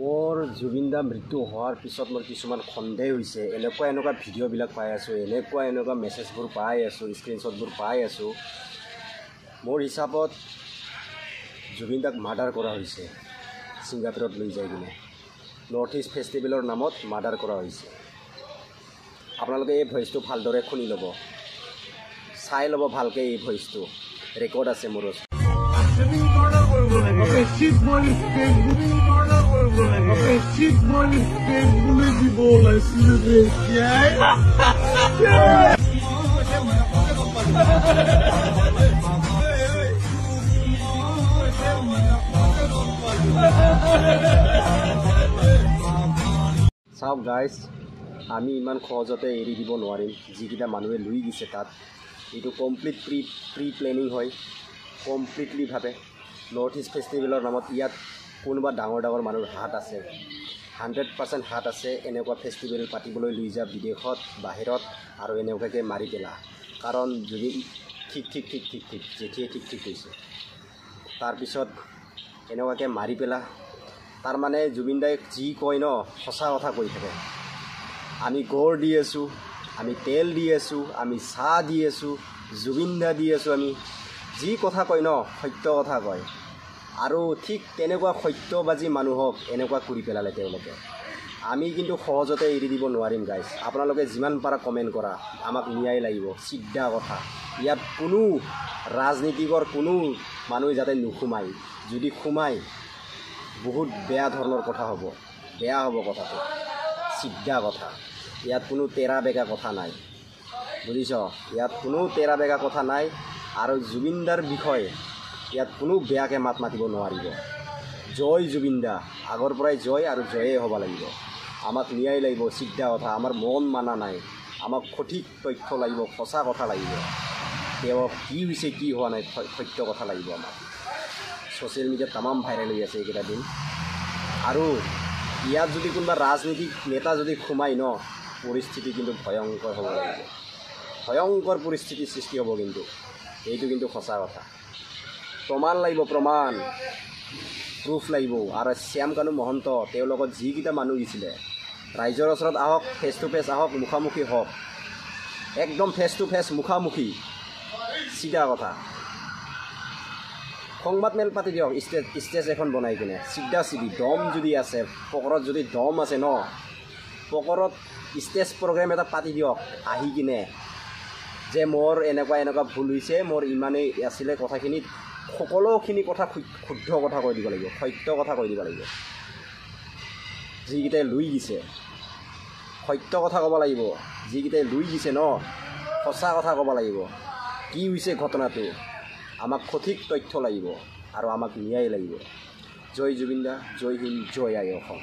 মোৰ জুবিন দা মৃত্যু হোৱাৰ পিছত মোৰ কিছুমান সন্দেহ হৈছে। এনেকুৱা ভিডিঅ'বিলাক পাই আছোঁ, এনেকুৱা মেছেজবোৰ পাই আছোঁ, স্ক্ৰীনশ্বটবোৰ পাই আছোঁ। মোৰ হিচাপত জুবিন দাক মাৰ্ডাৰ কৰা হৈছে, ছিংগাপুৰত লৈ যাই কিনে নৰ্থ ইষ্ট ফেষ্টিভেলৰ নামত মাৰ্ডাৰ কৰা হৈছে। আপোনালোকে এই ভইচটো ভালদৰে শুনি ল'ব, চাই ল'ব ভালকৈ। এই ভইচটো ৰেকৰ্ড আছে মোৰ ওচৰত। চাওক গাইজ, আমি ইমান সহজতে এৰি দিব নোৱাৰিম। যিকেইটা মানুহে লৈ গৈছে তাত, এইটো কমপ্লিট প্ৰি প্লেনিং হয়, কমপ্লিটলিভাৱে। নৰ্থ ইষ্ট ফেষ্টিভেলৰ নামত ইয়াত কোনোবা ডাঙৰ মানুহৰ হাত আছে, 100% হাত আছে। এনেকুৱা ফেষ্টিভেল পাতিবলৈ লৈ যা বিদেশত, বাহিৰত, আৰু এনেকুৱাকৈ মাৰি পেলা। কাৰণ যদি ঠিক যেতিয়াই ঠিক হৈছে, তাৰপিছত এনেকুৱাকৈ মাৰি পেলা। তাৰমানে জুবিন দাই যি কয় ন, সঁচা কথা কৈ থাকে। আমি গড় দি আছোঁ, আমি তেল দি আছোঁ, আমি চাহ দি আছোঁ, জুবিন দা দি আছোঁ। আমি যি কথা কয় ন, সত্য কথা কয়। আৰু ঠিক তেনেকুৱা সত্যবাদী মানুহক এনেকুৱা কৰি পেলালে তেওঁলোকে। আমি কিন্তু সহজতে এৰি দিব নোৱাৰিম গাইজ। আপোনালোকে যিমান পাৰা কমেণ্ট কৰা, আমাক ন্যায় লাগিব, চিধা কথা। ইয়াত কোনো ৰাজনীতিকৰ কোনো মানুহ যাতে নোসোমায়। যদি সোমায় বহুত বেয়া ধৰণৰ কথা হ'ব, বেয়া হ'ব কথাটো, চিধা কথা। ইয়াত কোনো তেৰা বেগা কথা নাই, বুজিছ? ইয়াত কোনো তেৰা বেগা কথা নাই। আৰু জুবিন দাৰ বিষয়ে ইয়াত কোনো বেয়াকৈ মাত মাতিব নোৱাৰিব। জয় জুবিন দা, আগৰ পৰাই জয়, আৰু জয়ে হ'ব লাগিব। আমাক ন্যায় লাগিব, চিধা কথা। আমাৰ মন মানা নাই, আমাক সঠিক তথ্য লাগিব, সঁচা কথা লাগিব। তেওঁ কি হৈছে কি হোৱা নাই, সত্য কথা লাগিব আমাক। ছ'চিয়েল মিডিয়াত তামাম ভাইৰেল হৈ আছে এইকেইটা দিন। আৰু ইয়াত যদি কোনোবা ৰাজনীতিক নেতা যদি সোমাই ন, পৰিস্থিতি কিন্তু ভয়ংকৰ হ'ব লাগিব, ভয়ংকৰ পৰিস্থিতিৰ সৃষ্টি হ'ব। কিন্তু এইটো কিন্তু সঁচা কথা। প্ৰমাণ লাগিব, প্ৰমাণ, প্ৰুফ লাগিব। আৰু শ্যামকানু মহন্ত, তেওঁৰ লগত যিকেইটা মানুহ গৈছিলে, ৰাইজৰ ওচৰত আহক, ফেচ টু ফেচ আহক, মুখামুখি হওক, একদম ফেচ টু ফেচ, মুখামুখি, চিধা কথা। সংবাদ মেল পাতি দিয়ক, ষ্টেজ এখন বনাই কিনে, চিধা চিধি। দম যদি আছে, পকৰত যদি দম আছে ন, পকৰত ষ্টেজ প্ৰগ্ৰেম এটা পাতি দিয়ক আহি কিনে, যে মোৰ এনেকুৱা ভুল হৈছে, মোৰ ইমানেই আছিলে কথাখিনিত। সকলোখিনি কথা শুদ্ধ কথা কৈ দিব লাগিব, সত্য কথা কৈ দিব লাগিব। যিকেইটাই লৈ গৈছে সত্য কথা ক'ব লাগিব। যিকেইটাই লৈ গৈছে ন, সঁচা কথা ক'ব লাগিব। কি হৈছে ঘটনাটো, আমাক সঠিক তথ্য লাগিব, আৰু আমাক ন্যায় লাগিব। জয় জুবিন দা, জয় হিন্দ, জয় আই অসম।